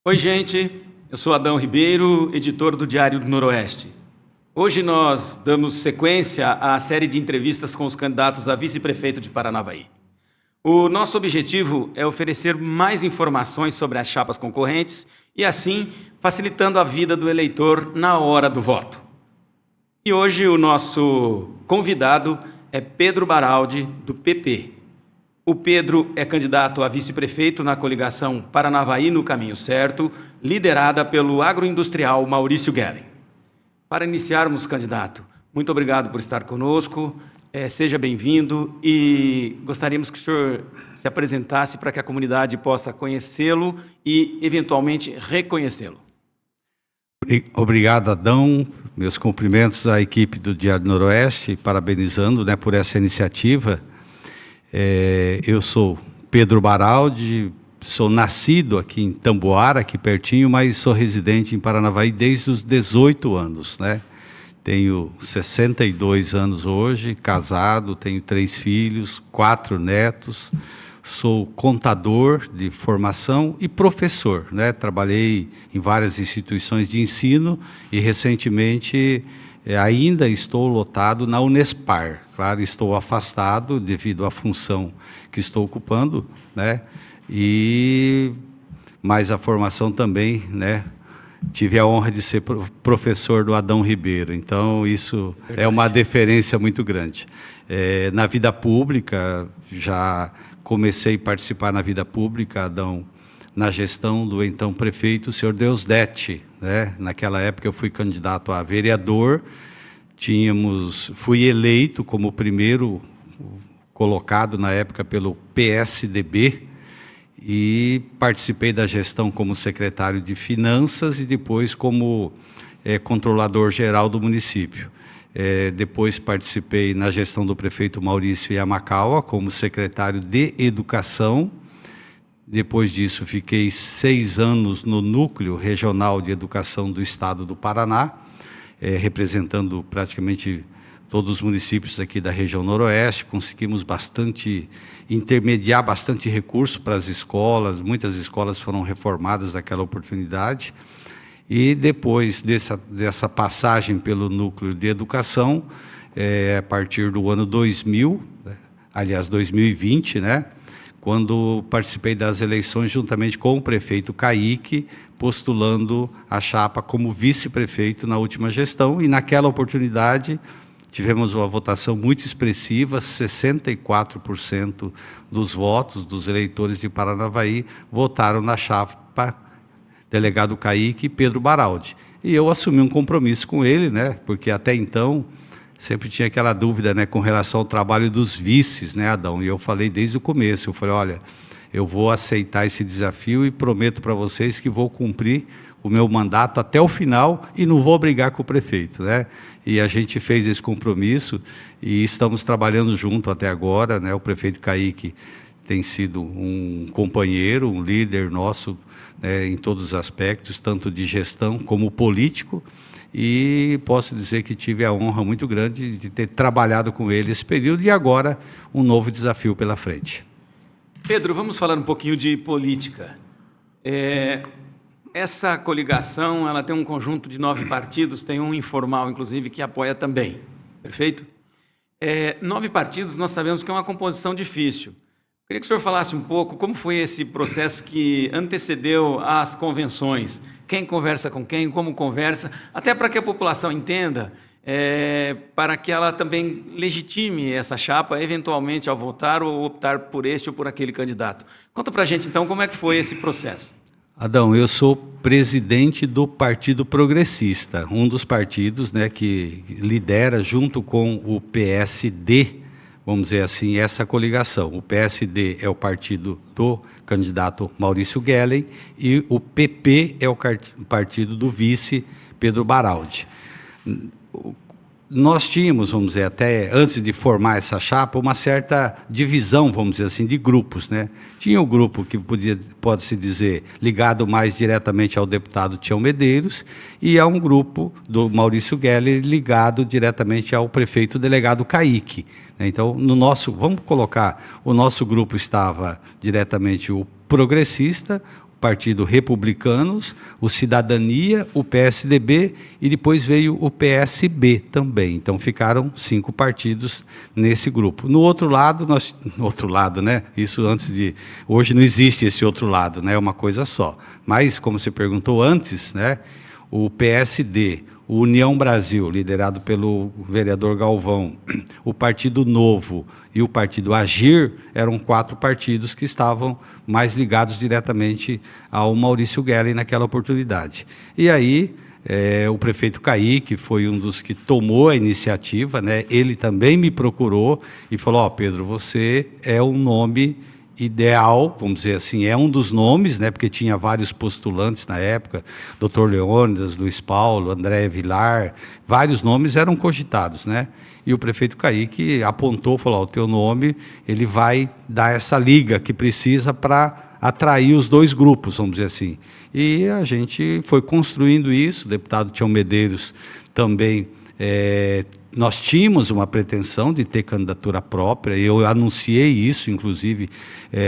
Oi, gente. Eu sou Adão Ribeiro, editor do Diário do Noroeste. Hoje nós damos sequência à série de entrevistas com os candidatos a vice-prefeito de Paranavaí. O nosso objetivo é oferecer mais informações sobre as chapas concorrentes e, assim, facilitando a vida do eleitor na hora do voto. E hoje o nosso convidado é Pedro Baraldi, do PP. O Pedro é candidato a vice-prefeito na coligação Paranavaí no Caminho Certo, liderada pelo agroindustrial Maurício Gellen. Para iniciarmos, candidato, muito obrigado por estar conosco, seja bem-vindo e gostaríamos que o senhor se apresentasse para que a comunidade possa conhecê-lo e, eventualmente, reconhecê-lo. Obrigado, Adão. Meus cumprimentos à equipe do Diário do Noroeste, parabenizando por essa iniciativa. Eu sou Pedro Baraldi, sou nascido aqui em Tamboara, aqui pertinho, mas sou residente em Paranavaí desde os 18 anos, Tenho 62 anos hoje, casado, tenho 3 filhos, 4 netos, sou contador de formação e professor, Trabalhei em várias instituições de ensino e recentemente ainda estou lotado na Unespar. Claro, estou afastado devido à função que estou ocupando, mas a formação também, tive a honra de ser professor do Adão Ribeiro, então isso é uma deferência muito grande. Na vida pública, já comecei a participar na vida pública, Adão, na gestão do então prefeito, o senhor Deusdedit, Naquela época eu fui candidato a vereador, fui eleito como o primeiro colocado na época pelo PSDB e participei da gestão como secretário de Finanças e depois como controlador geral do município. Depois participei na gestão do prefeito Maurício Yamakawa como secretário de Educação. Depois disso, fiquei 6 anos no Núcleo Regional de Educação do Estado do Paraná, representando praticamente todos os municípios aqui da região noroeste. Conseguimos intermediar bastante recurso para as escolas, muitas escolas foram reformadas naquela oportunidade. E depois dessa passagem pelo Núcleo de Educação, a partir do ano 2000, aliás, 2020, quando participei das eleições juntamente com o prefeito Kaique, postulando a chapa como vice-prefeito na última gestão, e naquela oportunidade tivemos uma votação muito expressiva, 64% dos votos dos eleitores de Paranavaí votaram na chapa delegado Kaique e Pedro Baraldi. E eu assumi um compromisso com ele, porque até então sempre tinha aquela dúvida, com relação ao trabalho dos vices, Adão? E eu falei desde o começo, eu falei, olha, eu vou aceitar esse desafio e prometo para vocês que vou cumprir o meu mandato até o final e não vou brigar com o prefeito, E a gente fez esse compromisso e estamos trabalhando junto até agora, O prefeito Kaique tem sido um companheiro, um líder nosso, em todos os aspectos, tanto de gestão como político, e posso dizer que tive a honra muito grande de ter trabalhado com ele esse período e agora um novo desafio pela frente. Pedro, vamos falar um pouquinho de política. Essa coligação ela tem um conjunto de 9 partidos, tem um informal, inclusive, que apoia também, perfeito? 9 partidos, nós sabemos que é uma composição difícil. Queria que o senhor falasse um pouco como foi esse processo que antecedeu as convenções. Quem conversa com quem, como conversa, até para que a população entenda, para que ela também legitime essa chapa, eventualmente, ao votar ou optar por este ou por aquele candidato. Conta para a gente, então, como é que foi esse processo. Adão, eu sou presidente do Partido Progressista, um dos partidos que lidera junto com o PSD, vamos dizer assim, essa coligação. O PSD é o partido do candidato Maurício Gellen e o PP é o partido do vice Pedro Baraldi. Nós tínhamos, vamos dizer, até antes de formar essa chapa, uma certa divisão, vamos dizer assim, de grupos, Tinha o grupo que pode-se dizer, ligado mais diretamente ao deputado Tião Medeiros, e há um grupo do Maurício Gellen ligado diretamente ao prefeito delegado Kaique. Então, vamos colocar, o nosso grupo estava diretamente o progressista, Partido Republicanos, o Cidadania, o PSDB e depois veio o PSB também. Então ficaram 5 partidos nesse grupo. No outro lado, né? Isso antes de... Hoje não existe esse outro lado, né? É uma coisa só. Mas, como você perguntou antes, né? O PSD, o União Brasil, liderado pelo vereador Galvão, o Partido Novo e o Partido Agir, eram 4 partidos que estavam mais ligados diretamente ao Maurício Gellin naquela oportunidade. E aí, o prefeito Caíque foi um dos que tomou a iniciativa, né? Ele também me procurou e falou, Pedro, você é um nome ideal, vamos dizer assim, é um dos nomes, né, porque tinha vários postulantes na época, Dr. Leônidas, Luiz Paulo, André Vilar, vários nomes eram cogitados, né? E o prefeito Caíque apontou, falou, o teu nome, ele vai dar essa liga que precisa para atrair os 2 grupos, vamos dizer assim. E a gente foi construindo isso, o deputado Tião Medeiros também nós tínhamos uma pretensão de ter candidatura própria, eu anunciei isso, inclusive,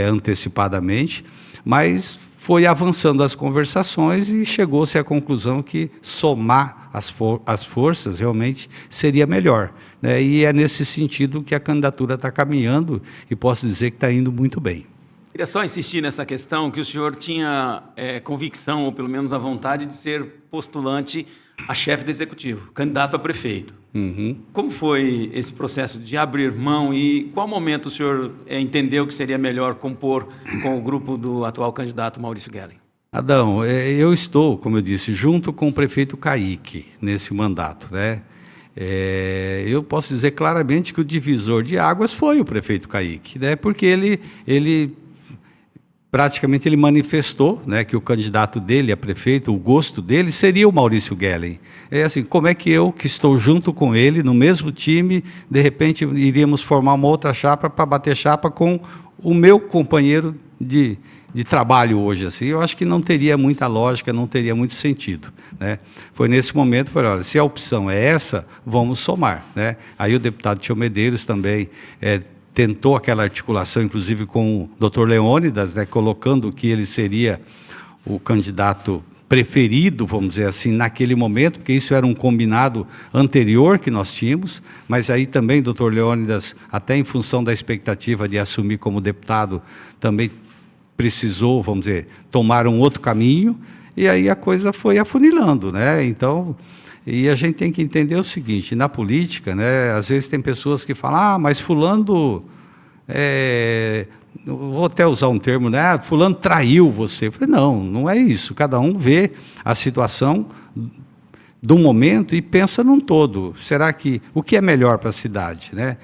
antecipadamente, mas foi avançando as conversações e chegou-se à conclusão que somar as forças realmente seria melhor, né? E é nesse sentido que a candidatura está caminhando e posso dizer que está indo muito bem. Queria só insistir nessa questão que o senhor tinha convicção, ou pelo menos a vontade de ser postulante a chefe do executivo, candidato a prefeito. Uhum. Como foi esse processo de abrir mão e qual momento o senhor entendeu que seria melhor compor com o grupo do atual candidato Maurício Gellin? Adão, eu estou, como eu disse, junto com o prefeito Caíque nesse mandato, né? Eu posso dizer claramente que o divisor de águas foi o prefeito Caíque, né? Porque ele praticamente ele manifestou, né, que o candidato dele a prefeito, o gosto dele seria o Maurício Gellin. É assim, como é que eu, que estou junto com ele, no mesmo time, de repente iríamos formar uma outra chapa para bater chapa com o meu companheiro de trabalho hoje, assim? Eu acho que não teria muita lógica, não teria muito sentido, né? Foi nesse momento, falei, olha, se a opção é essa, vamos somar, né? Aí o deputado Tião Medeiros também tentou aquela articulação, inclusive com o Dr. Leônidas, né, colocando que ele seria o candidato preferido, vamos dizer assim, naquele momento, porque isso era um combinado anterior que nós tínhamos, mas aí também o Dr. Leônidas, até em função da expectativa de assumir como deputado, também precisou, vamos dizer, tomar um outro caminho, e aí a coisa foi afunilando, né? Então... E a gente tem que entender o seguinte, na política, né, às vezes tem pessoas que falam, mas fulano, vou até usar um termo, né, fulano traiu você. Eu falei, não é isso, cada um vê a situação do momento e pensa num todo. Será que, o que é melhor para a cidade, né?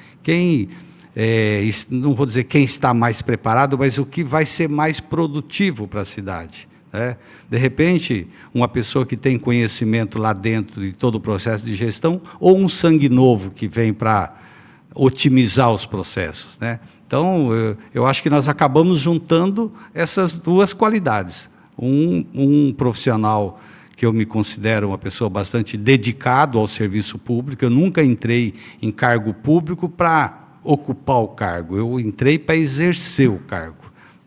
Não vou dizer quem está mais preparado, mas o que vai ser mais produtivo para a cidade. De repente, uma pessoa que tem conhecimento lá dentro de todo o processo de gestão, ou um sangue novo que vem para otimizar os processos, né? Então, eu acho que nós acabamos juntando essas 2 qualidades. Um profissional que eu me considero uma pessoa bastante dedicado ao serviço público, eu nunca entrei em cargo público para ocupar o cargo, eu entrei para exercer o cargo.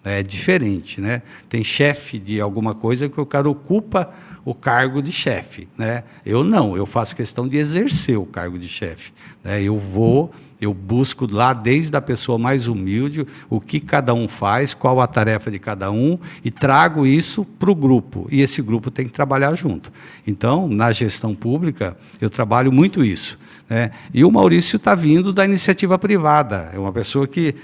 É diferente, né? Tem chefe de alguma coisa que o cara ocupa o cargo de chefe, né? Eu não, eu faço questão de exercer o cargo de chefe, né? Eu busco lá desde a pessoa mais humilde, o que cada um faz, qual a tarefa de cada um, e trago isso para o grupo, e esse grupo tem que trabalhar junto. Então, na gestão pública, eu trabalho muito isso, né? E o Maurício está vindo da iniciativa privada, é uma pessoa que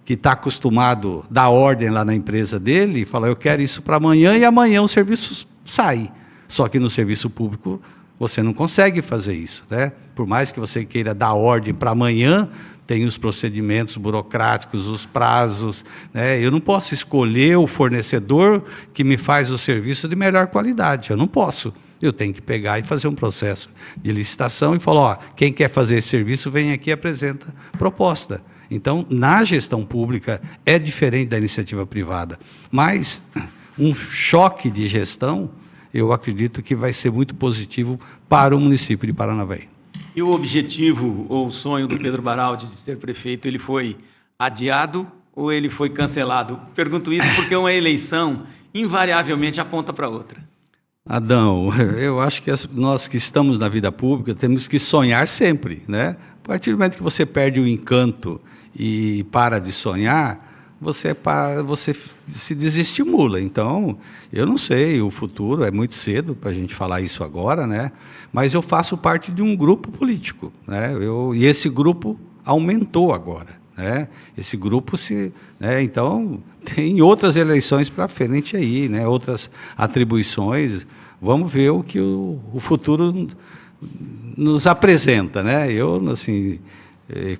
está acostumado a dar ordem lá na empresa dele, e fala, eu quero isso para amanhã, e amanhã o serviço sai. Só que no serviço público você não consegue fazer isso, né? Por mais que você queira dar ordem para amanhã, tem os procedimentos burocráticos, os prazos, né? Eu não posso escolher o fornecedor que me faz o serviço de melhor qualidade, eu não posso. Eu tenho que pegar e fazer um processo de licitação e falar, quem quer fazer esse serviço, vem aqui e apresenta proposta. Então, na gestão pública, é diferente da iniciativa privada. Mas um choque de gestão, eu acredito que vai ser muito positivo para o município de Paranavaí. E o objetivo ou o sonho do Pedro Baraldi de ser prefeito, ele foi adiado ou ele foi cancelado? Pergunto isso porque uma eleição invariavelmente aponta para outra. Adão, eu acho que nós que estamos na vida pública temos que sonhar sempre, né? A partir do momento que você perde o encanto e para de sonhar, você se desestimula. Então, eu não sei, o futuro é muito cedo para a gente falar isso agora, né? Mas eu faço parte de um grupo político, né? E esse grupo aumentou agora, né? Esse grupo então tem outras eleições para frente aí, né? Outras atribuições. Vamos ver o que o futuro nos apresenta, né? Eu, assim,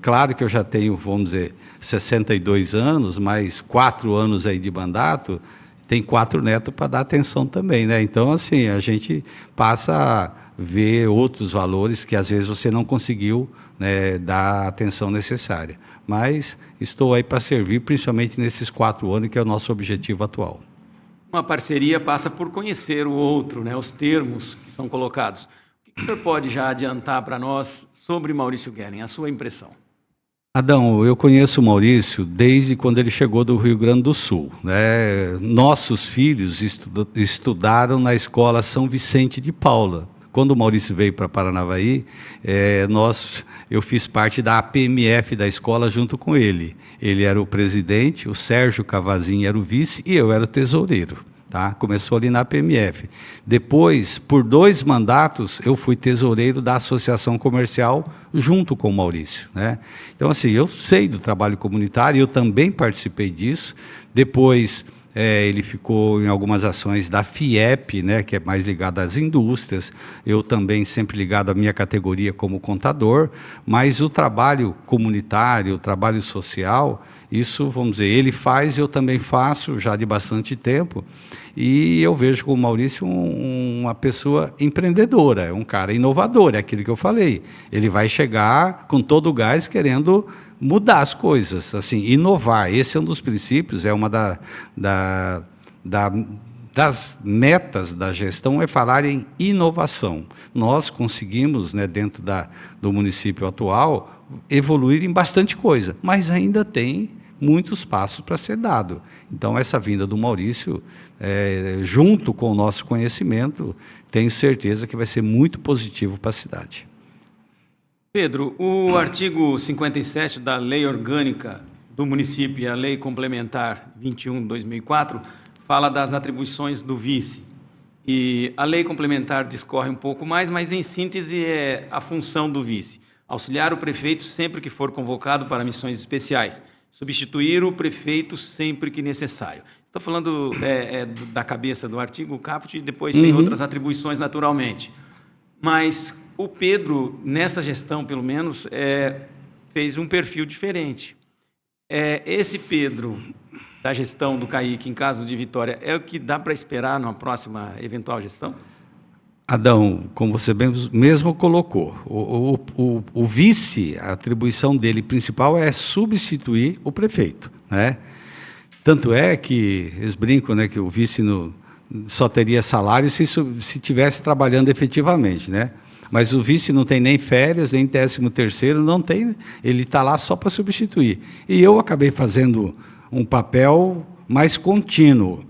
claro que eu já tenho, vamos dizer, 62 anos, mais 4 anos aí de mandato, tem 4 netos para dar atenção também, né? Então, assim, a gente passa a ver outros valores que às vezes você não conseguiu, né, dar a atenção necessária. Mas estou aí para servir, principalmente nesses 4 anos, que é o nosso objetivo atual. Uma parceria passa por conhecer o outro, né? Os termos que são colocados. O que o senhor pode já adiantar para nós sobre Maurício Gellen, a sua impressão? Adão, eu conheço o Maurício desde quando ele chegou do Rio Grande do Sul, né? Nossos filhos estudaram na escola São Vicente de Paula. Quando o Maurício veio para Paranavaí, eu fiz parte da APMF da escola junto com ele. Ele era o presidente, o Sérgio Cavazinho era o vice e eu era o tesoureiro. Tá? Começou ali na APMF. Depois, por 2 mandatos, eu fui tesoureiro da Associação Comercial junto com o Maurício, né? Então, assim, eu sei do trabalho comunitário, eu também participei disso. Depois, ele ficou em algumas ações da FIEP, né, que é mais ligada às indústrias. Eu também sempre ligado à minha categoria como contador, mas o trabalho comunitário, o trabalho social, isso, vamos dizer, ele faz, eu também faço já de bastante tempo, e eu vejo com o Maurício uma pessoa empreendedora, um cara inovador, é aquilo que eu falei. Ele vai chegar com todo o gás querendo mudar as coisas, assim, inovar. Esse é um dos princípios, é uma das metas da gestão, é falar em inovação. Nós conseguimos, né, dentro do município atual, evoluir em bastante coisa, mas ainda tem muitos passos para ser dado. Então, essa vinda do Maurício, junto com o nosso conhecimento, tenho certeza que vai ser muito positivo para a cidade. Pedro, o artigo 57 da Lei Orgânica do Município e a Lei Complementar 21/2004 fala das atribuições do vice. E a Lei Complementar discorre um pouco mais, mas em síntese é a função do vice: auxiliar o prefeito sempre que for convocado para missões especiais, substituir o prefeito sempre que necessário. Estou falando da cabeça do artigo caput e depois tem outras atribuições naturalmente. Mas o Pedro, nessa gestão, pelo menos, fez um perfil diferente. Esse Pedro da gestão do CAIC, em caso de vitória, é o que dá para esperar numa próxima eventual gestão? Adão, como você mesmo colocou, o vice, a atribuição dele principal é substituir o prefeito, né? Tanto é que eles brincam, né, que o vice só teria salário se estivesse trabalhando efetivamente, né? Mas o vice não tem nem férias, nem 13º, não tem, ele está lá só para substituir. E eu acabei fazendo um papel mais contínuo.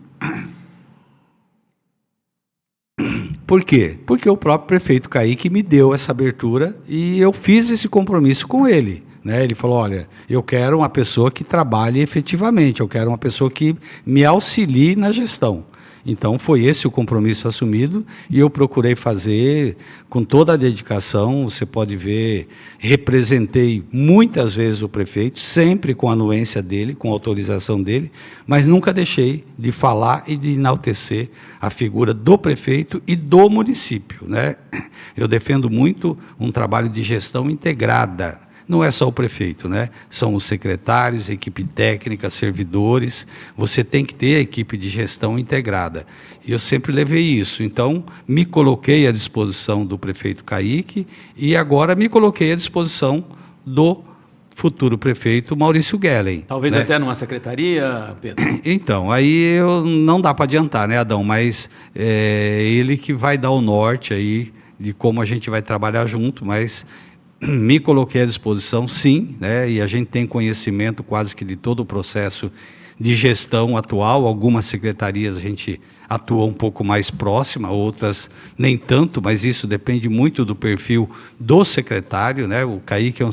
Por quê? Porque o próprio prefeito Caíque me deu essa abertura e eu fiz esse compromisso com ele, né? Ele falou, olha, eu quero uma pessoa que trabalhe efetivamente, eu quero uma pessoa que me auxilie na gestão. Então, foi esse o compromisso assumido e eu procurei fazer com toda a dedicação. Você pode ver, representei muitas vezes o prefeito, sempre com a anuência dele, com a autorização dele, mas nunca deixei de falar e de enaltecer a figura do prefeito e do município, né? Eu defendo muito um trabalho de gestão integrada. Não é só o prefeito, né? São os secretários, equipe técnica, servidores. Você tem que ter a equipe de gestão integrada. E eu sempre levei isso. Então, me coloquei à disposição do prefeito Caíque e agora me coloquei à disposição do futuro prefeito Maurício Gellen. Talvez, né? Até numa secretaria, Pedro? Então, aí não dá para adiantar, né, Adão? Mas ele que vai dar o norte aí de como a gente vai trabalhar junto, mas me coloquei à disposição, sim, né? E a gente tem conhecimento quase que de todo o processo de gestão atual. Algumas secretarias a gente atua um pouco mais próxima, outras nem tanto, mas isso depende muito do perfil do secretário, né? O Kaique é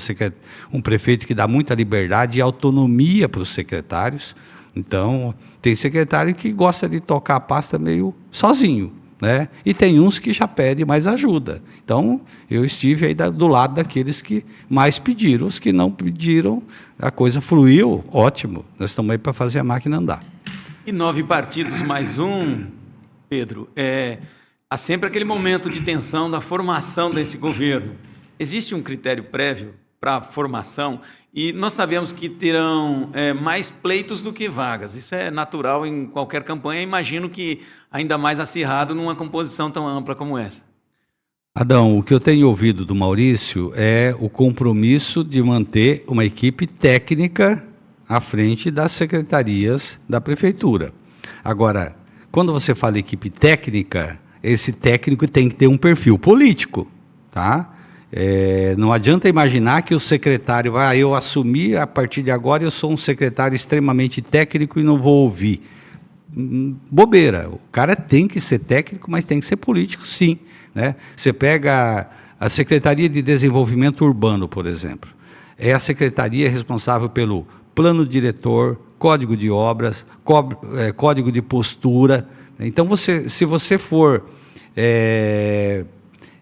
um prefeito que dá muita liberdade e autonomia para os secretários. Então, tem secretário que gosta de tocar a pasta meio sozinho, né? E tem uns que já pedem mais ajuda. Então, eu estive aí do lado daqueles que mais pediram. Os que não pediram, a coisa fluiu, ótimo. Nós estamos aí para fazer a máquina andar. E 9 partidos mais um, Pedro, há sempre aquele momento de tensão da formação desse governo. Existe um critério prévio para a formação e nós sabemos que terão mais pleitos do que vagas. Isso é natural em qualquer campanha, imagino que ainda mais acirrado numa composição tão ampla como essa. Adão, o que eu tenho ouvido do Maurício é o compromisso de manter uma equipe técnica à frente das secretarias da prefeitura. Agora, quando você fala equipe técnica, esse técnico tem que ter um perfil político, tá? Não adianta imaginar que o secretário vai, eu assumi, a partir de agora eu sou um secretário extremamente técnico e não vou ouvir. Bobeira, o cara tem que ser técnico, mas tem que ser político, sim, né? Você pega a Secretaria de Desenvolvimento Urbano, por exemplo, é a secretaria responsável pelo plano diretor, código de obras, código de postura. Então, se você for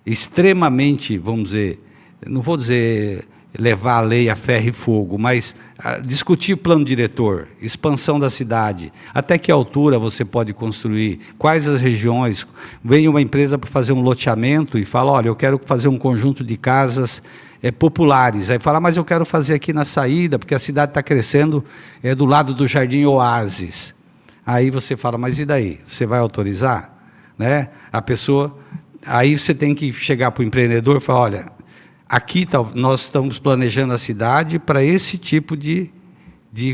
extremamente, vamos dizer, não vou dizer levar a lei a ferro e fogo, mas discutir plano diretor, expansão da cidade, até que altura você pode construir, quais as regiões, vem uma empresa para fazer um loteamento e fala, olha, eu quero fazer um conjunto de casas populares, aí fala, mas eu quero fazer aqui na saída, porque a cidade está crescendo do lado do Jardim Oásis. Aí você fala, mas e daí? Você vai autorizar? Né? A pessoa... Aí você tem que chegar para o empreendedor e falar, olha, aqui nós estamos planejando a cidade para esse tipo de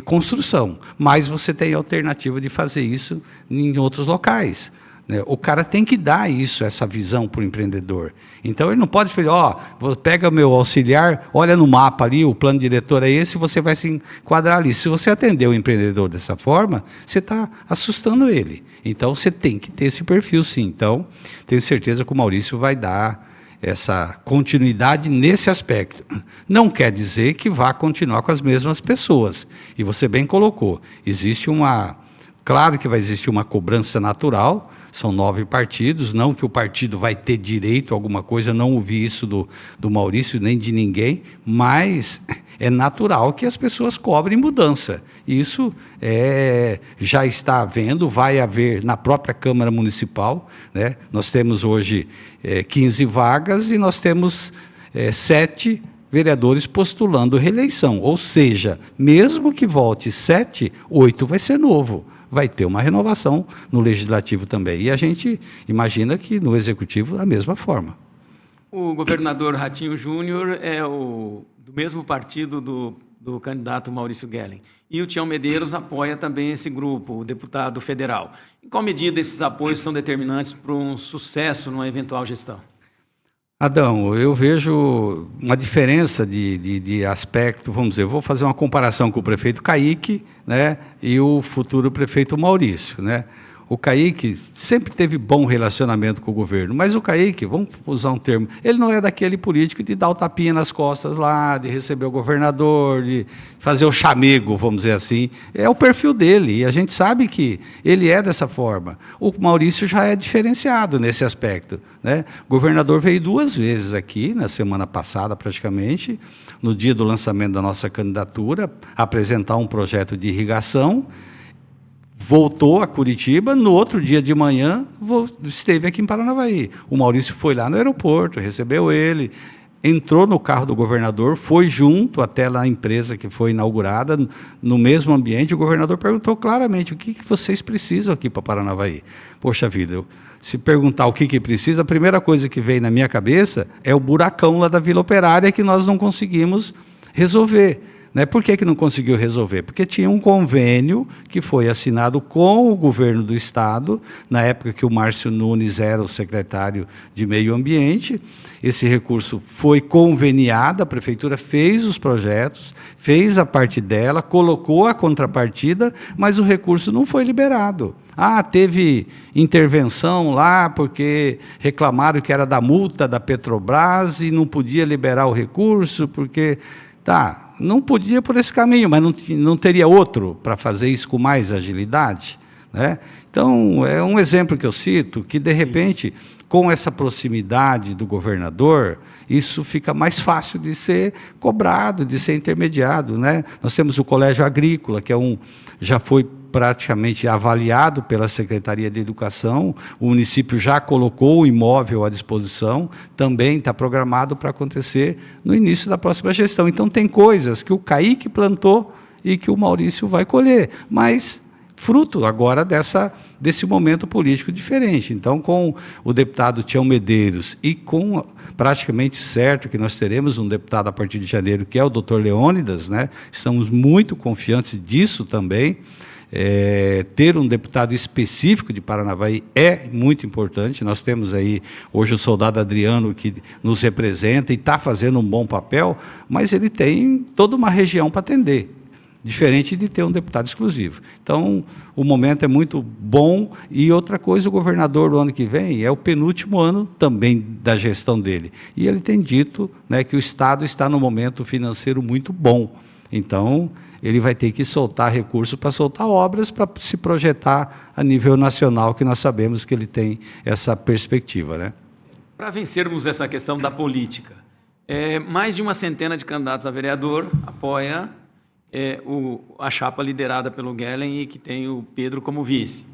construção, mas você tem a alternativa de fazer isso em outros locais. Né? O cara tem que dar isso, essa visão para o empreendedor. Então, ele não pode falar, pega meu auxiliar, olha no mapa ali, o plano diretor é esse, você vai se enquadrar ali. Se você atender o empreendedor dessa forma, você está assustando ele. Então, você tem que ter esse perfil, sim. Então, tenho certeza que o Maurício vai dar essa continuidade nesse aspecto. Não quer dizer que vá continuar com as mesmas pessoas. E você bem colocou, claro que vai existir uma cobrança natural, são 9 partidos, não que o partido vai ter direito a alguma coisa, não ouvi isso do Maurício nem de ninguém, mas é natural que as pessoas cobrem mudança. Isso já está havendo, vai haver na própria Câmara Municipal, né? Nós temos hoje 15 vagas e nós temos 7 vereadores postulando reeleição, ou seja, mesmo que volte 7, 8 vai ser novo. Vai ter uma renovação no Legislativo também. E a gente imagina que no Executivo, da mesma forma. O governador Ratinho Júnior é do mesmo partido do candidato Maurício Gellen. E o Tião Medeiros apoia também esse grupo, o deputado federal. Em qual medida esses apoios são determinantes para um sucesso numa eventual gestão? Adão, eu vejo uma diferença de aspecto, vamos dizer, vou fazer uma comparação com o prefeito Kaique, né, e o futuro prefeito Maurício, né? O Kaique sempre teve bom relacionamento com o governo, mas o Kaique, vamos usar um termo, ele não é daquele político de dar o tapinha nas costas lá, de receber o governador, de fazer o chamego, vamos dizer assim. É o perfil dele, e a gente sabe que ele é dessa forma. O Maurício já é diferenciado nesse aspecto, né? O governador veio 2 vezes aqui, na semana passada praticamente, no dia do lançamento da nossa candidatura, apresentar um projeto de irrigação, voltou a Curitiba, no outro dia de manhã esteve aqui em Paranavaí. O Maurício foi lá no aeroporto, recebeu ele, entrou no carro do governador, foi junto até lá a empresa que foi inaugurada, no mesmo ambiente. O governador perguntou claramente, o que vocês precisam aqui para Paranavaí? Poxa vida, se perguntar o que precisa, a primeira coisa que veio na minha cabeça é o buracão lá da Vila Operária que nós não conseguimos resolver. Né? Por que não conseguiu resolver? Porque tinha um convênio que foi assinado com o governo do Estado, na época que o Márcio Nunes era o secretário de Meio Ambiente. Esse recurso foi conveniado, a Prefeitura fez os projetos, fez a parte dela, colocou a contrapartida, mas o recurso não foi liberado. Teve intervenção lá porque reclamaram que era da multa da Petrobras e não podia liberar o recurso, porque... não podia por esse caminho, mas não teria outro para fazer isso com mais agilidade, né? Então, é um exemplo que eu cito, que, de repente, com essa proximidade do governador, isso fica mais fácil de ser cobrado, de ser intermediado, né? Nós temos o Colégio Agrícola, que já foi praticamente avaliado pela Secretaria de Educação, o município já colocou o imóvel à disposição, também está programado para acontecer no início da próxima gestão. Então, tem coisas que o Kaique plantou e que o Maurício vai colher, mas fruto agora desse momento político diferente. Então, com o deputado Tião Medeiros e com praticamente certo que nós teremos um deputado a partir de janeiro, que é o Dr. Leônidas, né? Estamos muito confiantes disso também. Ter um deputado específico de Paranavaí é muito importante. Nós temos aí hoje o soldado Adriano, que nos representa e está fazendo um bom papel, mas ele tem toda uma região para atender, diferente de ter um deputado exclusivo. Então, o momento é muito bom. E outra coisa, o governador do ano que vem é o penúltimo ano também da gestão dele. E ele tem dito, né, que o Estado está num momento financeiro muito bom. Então, ele vai ter que soltar recursos para soltar obras, para se projetar a nível nacional, que nós sabemos que ele tem essa perspectiva, né? Para vencermos essa questão da política, mais de uma centena de candidatos a vereador apoia a chapa liderada pelo Guellen e que tem o Pedro como vice.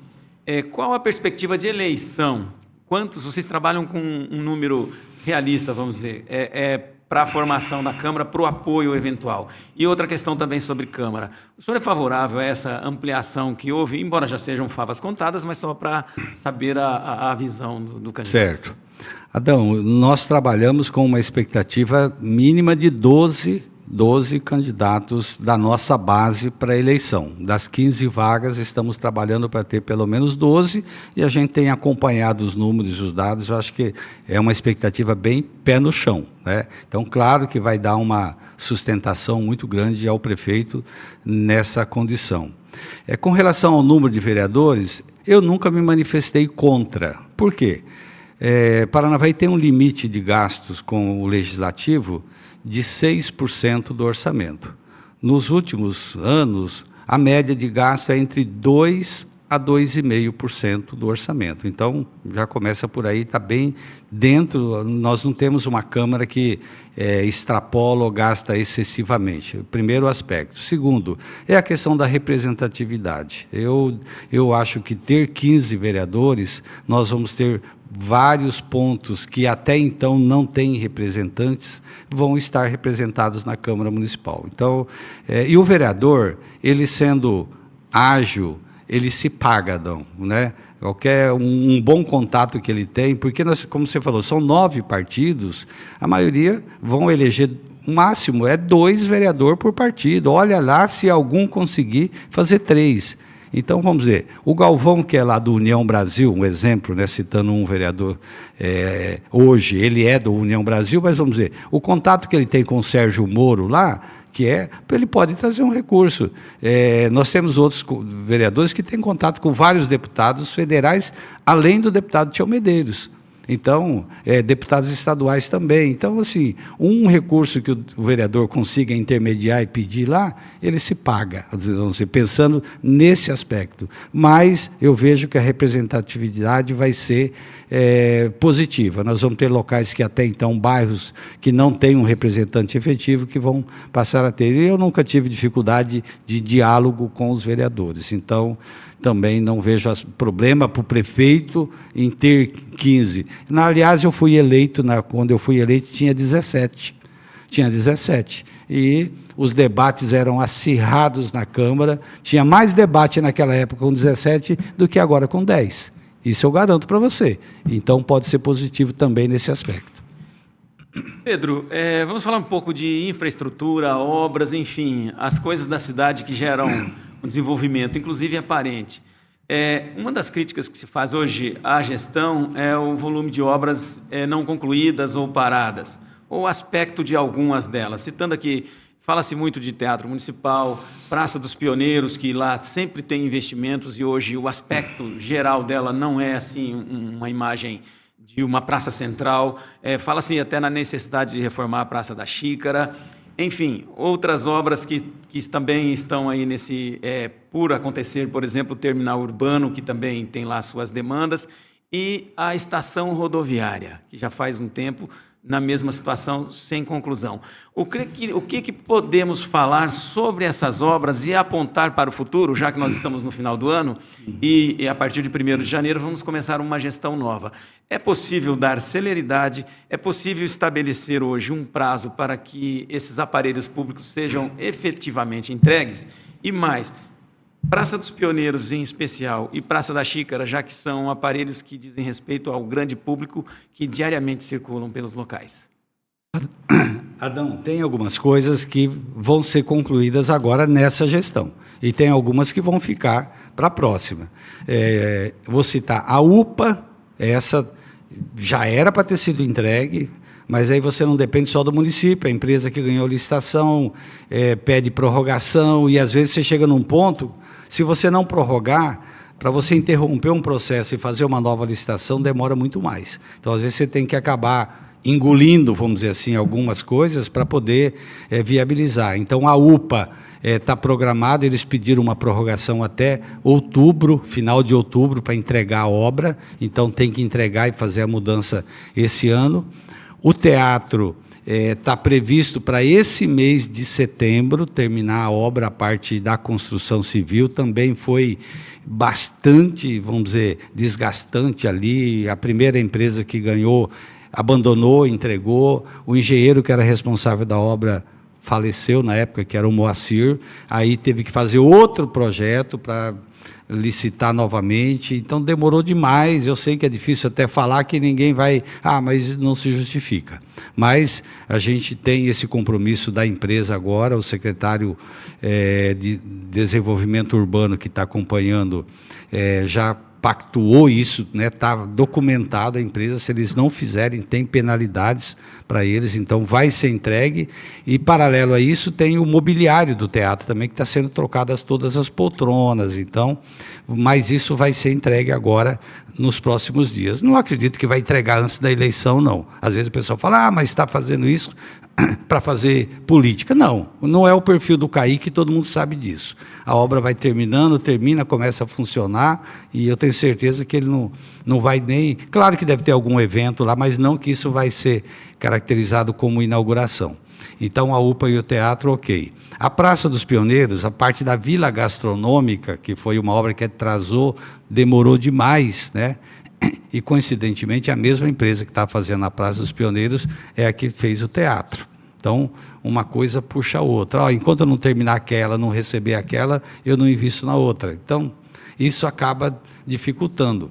Qual a perspectiva de eleição? Quantos vocês trabalham com um número realista, vamos dizer, para a formação da Câmara, para o apoio eventual? E outra questão também sobre Câmara. O senhor é favorável a essa ampliação que houve, embora já sejam favas contadas, mas só para saber a visão do candidato? Certo. Adão, nós trabalhamos com uma expectativa mínima de 12 candidatos da nossa base para a eleição. Das 15 vagas, estamos trabalhando para ter pelo menos 12, e a gente tem acompanhado os números e os dados. Eu acho que é uma expectativa bem pé no chão, né? Então, claro que vai dar uma sustentação muito grande ao prefeito nessa condição. Com relação ao número de vereadores, eu nunca me manifestei contra. Por quê? Paranavaí tem um limite de gastos com o legislativo de 6% do orçamento. Nos últimos anos, a média de gasto é entre 2% a 2,5% do orçamento. Então, já começa por aí, está bem dentro. Nós não temos uma Câmara que extrapola ou gasta excessivamente. Primeiro aspecto. Segundo, é a questão da representatividade. Eu acho que ter 15 vereadores, nós vamos ter vários pontos que até então não têm representantes, vão estar representados na Câmara Municipal. Então, e o vereador, ele sendo ágil, ele se paga, Adão, né? Qualquer um bom contato que ele tem, porque nós, como você falou, são 9 partidos, a maioria vão eleger, o máximo 2 vereadores por partido. Olha lá se algum conseguir fazer 3. Então, vamos dizer, o Galvão, que é lá do União Brasil, um exemplo, né, citando um vereador, hoje ele é do União Brasil, mas vamos dizer, o contato que ele tem com o Sérgio Moro lá, ele pode trazer um recurso. Nós temos outros vereadores que têm contato com vários deputados federais, além do deputado Tião Medeiros. Então, deputados estaduais também. Então, assim, um recurso que o vereador consiga intermediar e pedir lá, ele se paga, pensando nesse aspecto. Mas eu vejo que a representatividade vai ser positiva. Nós vamos ter locais que até então, bairros que não têm um representante efetivo, que vão passar a ter. E eu nunca tive dificuldade de diálogo com os vereadores. Então, também não vejo problema para o prefeito em ter 15. Aliás, eu fui eleito, quando eu fui eleito, tinha 17. E os debates eram acirrados na Câmara. Tinha mais debate naquela época com 17 do que agora com 10. Isso eu garanto para você. Então, pode ser positivo também nesse aspecto. Pedro, vamos falar um pouco de infraestrutura, obras, enfim, as coisas da cidade que geram um desenvolvimento, inclusive aparente. Uma das críticas que se faz hoje à gestão é o volume de obras não concluídas ou paradas, ou o aspecto de algumas delas. Citando aqui, fala-se muito de Teatro Municipal, Praça dos Pioneiros, que lá sempre tem investimentos e hoje o aspecto geral dela não é assim uma imagem de uma praça central. Fala-se até na necessidade de reformar a Praça da Xícara. Enfim, outras obras que também estão aí por acontecer, por exemplo, o terminal urbano, que também tem lá suas demandas, e a estação rodoviária, que já faz um tempo na mesma situação, sem conclusão. O que podemos falar sobre essas obras e apontar para o futuro, já que nós estamos no final do ano e a partir de 1º de janeiro vamos começar uma gestão nova? É possível dar celeridade? É possível estabelecer hoje um prazo para que esses aparelhos públicos sejam efetivamente entregues? E mais, Praça dos Pioneiros, em especial, e Praça da Xícara, já que são aparelhos que dizem respeito ao grande público que diariamente circulam pelos locais. Adão, tem algumas coisas que vão ser concluídas agora nessa gestão. E tem algumas que vão ficar para a próxima. Vou citar a UPA, essa já era para ter sido entregue, mas aí você não depende só do município, a empresa que ganhou licitação pede prorrogação, e às vezes você chega num ponto, se você não prorrogar, para você interromper um processo e fazer uma nova licitação, demora muito mais. Então, às vezes, você tem que acabar engolindo, vamos dizer assim, algumas coisas para poder viabilizar. Então, a UPA está programada, eles pediram uma prorrogação até outubro, final de outubro, para entregar a obra, então tem que entregar e fazer a mudança esse ano. O teatro está previsto para esse mês de setembro terminar a obra, a parte da construção civil. Também foi bastante, vamos dizer, desgastante ali. A primeira empresa que ganhou abandonou, entregou. O engenheiro que era responsável da obra faleceu na época, que era o Moacir. Aí teve que fazer outro projeto para licitar novamente, então demorou demais. Eu sei que é difícil até falar, que ninguém vai, mas não se justifica. Mas a gente tem esse compromisso da empresa agora, o secretário de Desenvolvimento Urbano que está acompanhando já pactuou isso, está documentado a empresa, se eles não fizerem, tem penalidades para eles, então vai ser entregue. E paralelo a isso tem o mobiliário do teatro também, que está sendo trocadas todas as poltronas, então, mas isso vai ser entregue agora nos próximos dias. Não acredito que vai entregar antes da eleição, não. Às vezes o pessoal fala, mas está fazendo isso para fazer política. Não, não é o perfil do Kaique, todo mundo sabe disso. A obra vai terminando, começa a funcionar, e eu tenho certeza que ele não vai nem... Claro que deve ter algum evento lá, mas não que isso vai ser caracterizado como inauguração. Então, a UPA e o teatro, ok. A Praça dos Pioneiros, a parte da Vila Gastronômica, que foi uma obra que atrasou, demorou demais, E, coincidentemente, a mesma empresa que está fazendo a Praça dos Pioneiros é a que fez o teatro. Então, uma coisa puxa a outra. Enquanto eu não terminar aquela, não receber aquela, eu não invisto na outra. Então, isso acaba dificultando.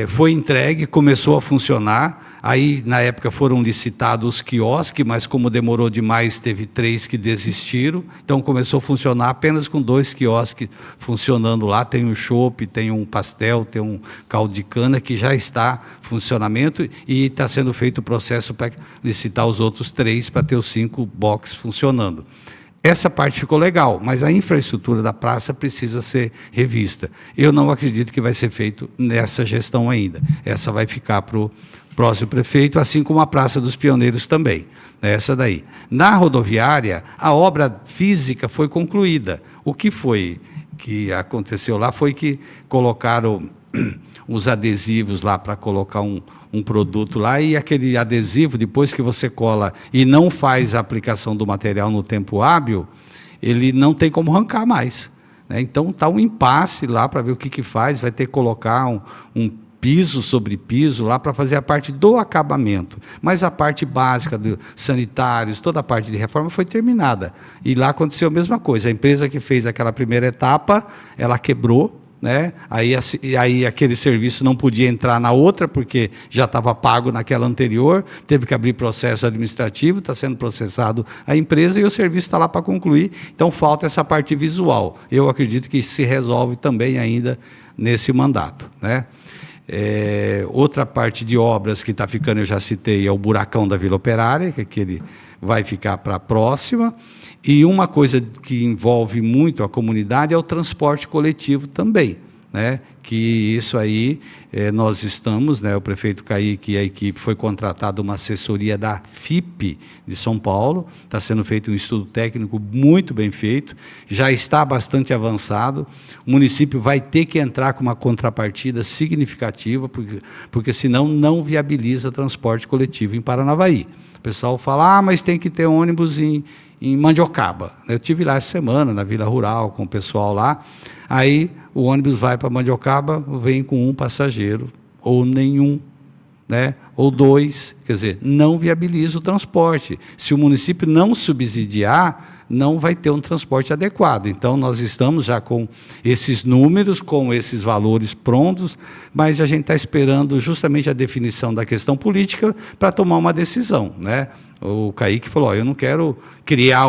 Foi entregue, começou a funcionar, aí na época foram licitados os quiosques, mas como demorou demais, teve 3 que desistiram, então começou a funcionar apenas com 2 quiosques funcionando lá, tem um chopp, tem um pastel, tem um caldo de cana, que já está em funcionamento, e está sendo feito o processo para licitar os outros 3, para ter os 5 boxes funcionando. Essa parte ficou legal, mas a infraestrutura da praça precisa ser revista. Eu não acredito que vai ser feito nessa gestão ainda. Essa vai ficar para o próximo prefeito, assim como a Praça dos Pioneiros também. Essa daí. Na rodoviária, a obra física foi concluída. O que aconteceu lá foi que colocaram os adesivos lá para colocar um produto lá, e aquele adesivo, depois que você cola e não faz a aplicação do material no tempo hábil, ele não tem como arrancar mais. Então está um impasse lá para ver o que faz, vai ter que colocar um piso sobre piso lá para fazer a parte do acabamento. Mas a parte básica dos sanitários, toda a parte de reforma foi terminada. E lá aconteceu a mesma coisa. A empresa que fez aquela primeira etapa, ela quebrou, né? Aí aquele serviço não podia entrar na outra, porque já estava pago naquela anterior, teve que abrir processo administrativo, está sendo processado a empresa e o serviço está lá para concluir. Então, falta essa parte visual. Eu acredito que se resolve também ainda nesse mandato, né? Outra parte de obras que está ficando, eu já citei, é o buracão da Vila Operária, que ele vai ficar para a próxima. E uma coisa que envolve muito a comunidade é o transporte coletivo também, né? Que isso aí nós estamos, né? O prefeito Kaique e a equipe foi contratada uma assessoria da FIP de São Paulo, está sendo feito um estudo técnico muito bem feito, já está bastante avançado. O município vai ter que entrar com uma contrapartida significativa, porque senão não viabiliza transporte coletivo em Paranavaí. O pessoal fala, mas tem que ter ônibus em Mandiocaba. Eu estive lá essa semana, na Vila Rural, com o pessoal lá. Aí o ônibus vai para Mandiocaba, vem com um passageiro, ou nenhum, né? Ou dois. Quer dizer, não viabiliza o transporte. Se o município não subsidiar, não vai ter um transporte adequado. Então, nós estamos já com esses números, com esses valores prontos, mas a gente está esperando justamente a definição da questão política para tomar uma decisão, né? O Kaique falou, eu não quero criar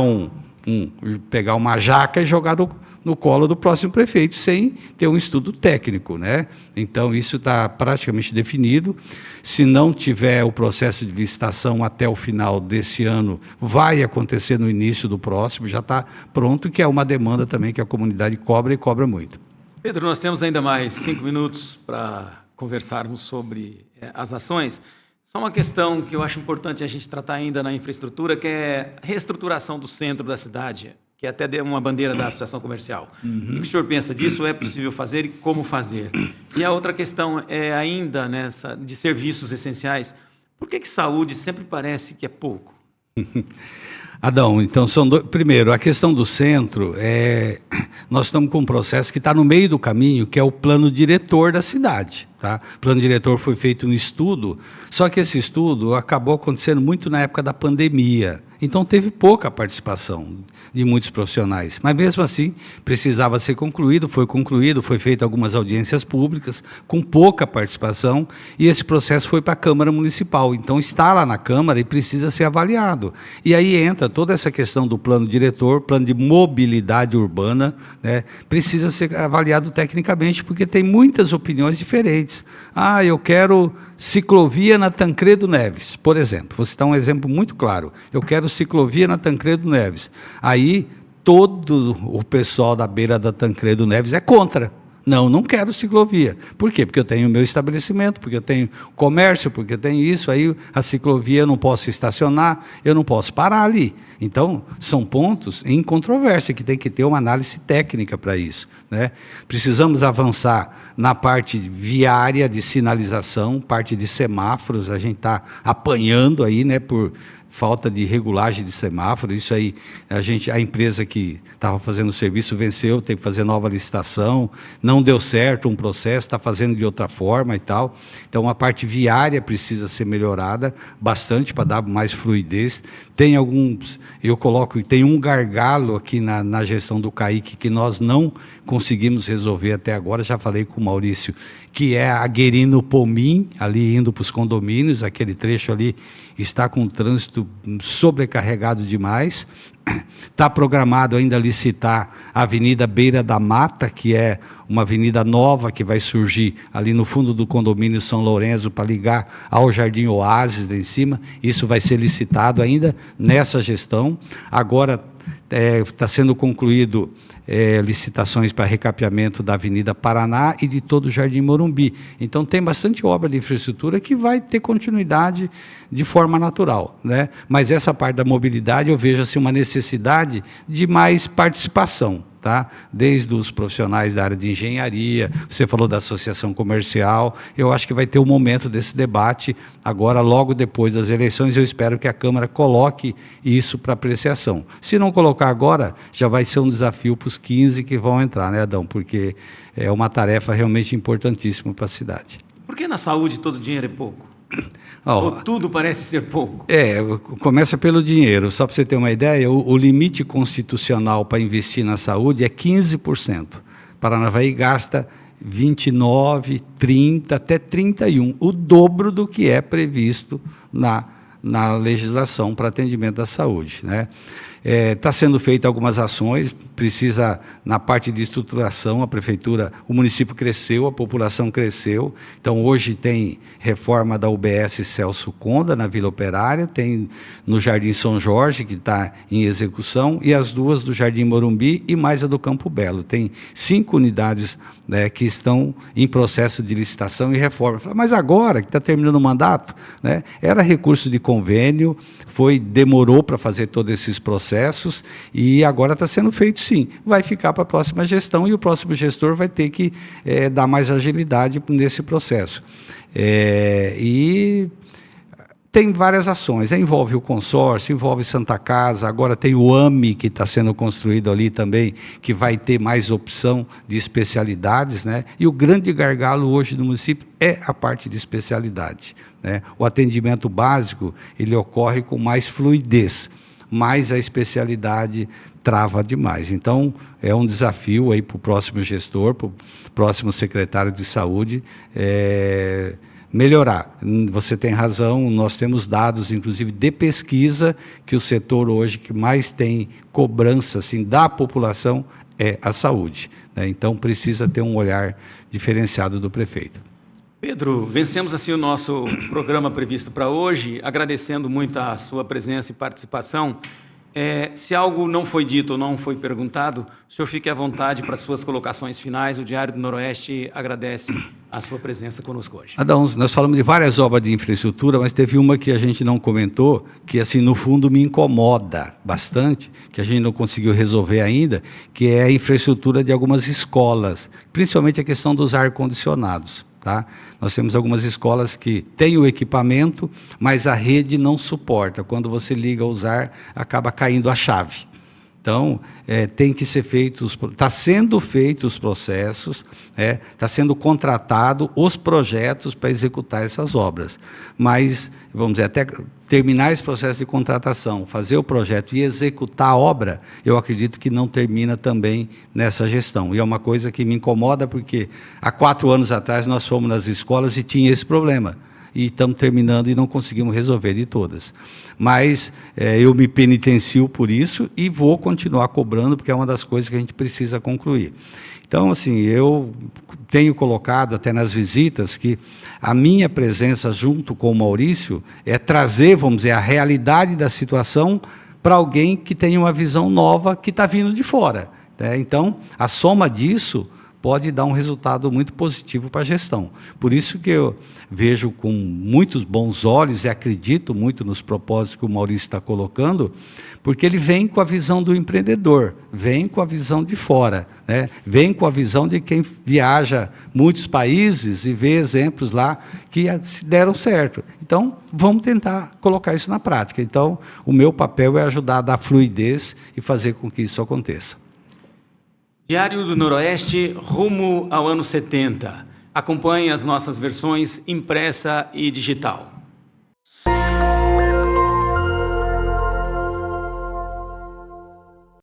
pegar uma jaca e jogar no colo do próximo prefeito, sem ter um estudo técnico, né? Então, isso está praticamente definido. Se não tiver o processo de licitação até o final desse ano, vai acontecer no início do próximo, já está pronto, que é uma demanda também que a comunidade cobra e cobra muito. Pedro, nós temos ainda mais 5 minutos para conversarmos sobre as ações. Só uma questão que eu acho importante a gente tratar ainda na infraestrutura, que é a reestruturação do centro da cidade, que até deu uma bandeira da Associação Comercial. O que o senhor pensa disso? É possível fazer e como fazer? E a outra questão é ainda nessa de serviços essenciais. Por que saúde sempre parece que é pouco? Adão, então são dois. Primeiro, a questão do centro, nós estamos com um processo que está no meio do caminho, que é o plano diretor da cidade. Tá? O plano diretor foi feito um estudo, só que esse estudo acabou acontecendo muito na época da pandemia. Então teve pouca participação de muitos profissionais, mas mesmo assim precisava ser concluído, foi feito algumas audiências públicas com pouca participação e esse processo foi para a Câmara Municipal, então está lá na Câmara e precisa ser avaliado. E aí entra toda essa questão do plano diretor, plano de mobilidade urbana, né? Precisa ser avaliado tecnicamente porque tem muitas opiniões diferentes. Eu quero ciclovia na Tancredo Neves, por exemplo. Vou citar um exemplo muito claro. Eu quero ciclovia na Tancredo Neves. Aí, todo o pessoal da beira da Tancredo Neves é contra. Não quero ciclovia. Por quê? Porque eu tenho o meu estabelecimento, porque eu tenho comércio, porque eu tenho isso, aí a ciclovia eu não posso estacionar, eu não posso parar ali. Então, são pontos em controvérsia, que tem que ter uma análise técnica para isso, né? Precisamos avançar na parte viária de sinalização, parte de semáforos, a gente está apanhando aí, né, por falta de regulagem de semáforo. Isso aí, a empresa que estava fazendo o serviço venceu, tem que fazer nova licitação, não deu certo um processo, está fazendo de outra forma e tal. Então, a parte viária precisa ser melhorada bastante para dar mais fluidez. Tem um gargalo aqui na gestão do Kaique que nós não conseguimos resolver até agora, já falei com o Maurício, que é a Guerino Pomim, ali indo para os condomínios, aquele trecho ali está com o trânsito sobrecarregado demais. Está programado ainda licitar a Avenida Beira da Mata, que é uma avenida nova que vai surgir ali no fundo do condomínio São Lourenço para ligar ao Jardim Oásis lá em cima. Isso vai ser licitado ainda nessa gestão. Agora está sendo concluído licitações para recapeamento da Avenida Paraná e de todo o Jardim Morumbi. Então, tem bastante obra de infraestrutura que vai ter continuidade de forma natural, né? Mas essa parte da mobilidade eu vejo assim, uma necessidade de mais participação. Tá? Desde os profissionais da área de engenharia, você falou da associação comercial, eu acho que vai ter um momento desse debate agora, logo depois das eleições, eu espero que a Câmara coloque isso para apreciação. Se não colocar agora, já vai ser um desafio para os 15 que vão entrar, né, Adão? Porque é uma tarefa realmente importantíssima para a cidade. Por que na saúde todo dinheiro é pouco? Ou tudo parece ser pouco? Começa pelo dinheiro. Só para você ter uma ideia, o limite constitucional para investir na saúde é 15%. Paranavaí gasta 29, 30, até 31, o dobro do que é previsto na legislação para atendimento da saúde, né? Está sendo feita algumas ações, precisa, na parte de estruturação, a prefeitura, o município cresceu, a população cresceu, então hoje tem reforma da UBS Celso Conda, na Vila Operária, tem no Jardim São Jorge, que está em execução, e as duas do Jardim Morumbi e mais a do Campo Belo. Tem 5 unidades, né, que estão em processo de licitação e reforma. Mas agora, que está terminando o mandato, né, era recurso de convênio, demorou para fazer todos esses processos e agora está sendo feito sim. Vai ficar para a próxima gestão e o próximo gestor vai ter que dar mais agilidade nesse processo. E tem várias ações, envolve o consórcio, envolve Santa Casa, agora tem o AMI que está sendo construído ali também, que vai ter mais opção de especialidades, né? E o grande gargalo hoje do município é a parte de especialidade, né? O atendimento básico, ele ocorre com mais fluidez, mas a especialidade trava demais. Então, é um desafio aí para o próximo gestor, para o próximo secretário de saúde, melhorar. Você tem razão, nós temos dados, inclusive, de pesquisa, que o setor hoje que mais tem cobrança assim, da população é a saúde, né? Então, precisa ter um olhar diferenciado do prefeito. Pedro, vencemos assim o nosso programa previsto para hoje, agradecendo muito a sua presença e participação. Se algo não foi dito ou não foi perguntado, o senhor fique à vontade para suas colocações finais. O Diário do Noroeste agradece a sua presença conosco hoje. Adão, nós falamos de várias obras de infraestrutura, mas teve uma que a gente não comentou, que assim, no fundo me incomoda bastante, que a gente não conseguiu resolver ainda, que é a infraestrutura de algumas escolas, principalmente a questão dos ar-condicionados. Tá? Nós temos algumas escolas que têm o equipamento, mas a rede não suporta. Quando você liga a usar, acaba caindo a chave. Então, tem que ser feito, está sendo feito os processos, está sendo contratado os projetos para executar essas obras. Mas, vamos dizer, até terminar esse processo de contratação, fazer o projeto e executar a obra, eu acredito que não termina também nessa gestão. E é uma coisa que me incomoda, porque há 4 anos atrás nós fomos nas escolas e tinha esse problema. E estamos terminando e não conseguimos resolver de todas. Mas eu me penitencio por isso e vou continuar cobrando, porque é uma das coisas que a gente precisa concluir. Então, assim, eu tenho colocado até nas visitas que a minha presença junto com o Maurício é trazer, vamos dizer, a realidade da situação para alguém que tem uma visão nova que está vindo de fora, né? Então, a soma disso pode dar um resultado muito positivo para a gestão. Por isso que eu vejo com muitos bons olhos e acredito muito nos propósitos que o Maurício está colocando, porque ele vem com a visão do empreendedor, vem com a visão de fora, né? Vem com a visão de quem viaja muitos países e vê exemplos lá que deram certo. Então, vamos tentar colocar isso na prática. Então, o meu papel é ajudar a dar fluidez e fazer com que isso aconteça. Diário do Noroeste, rumo ao ano 70. Acompanhe as nossas versões impressa e digital.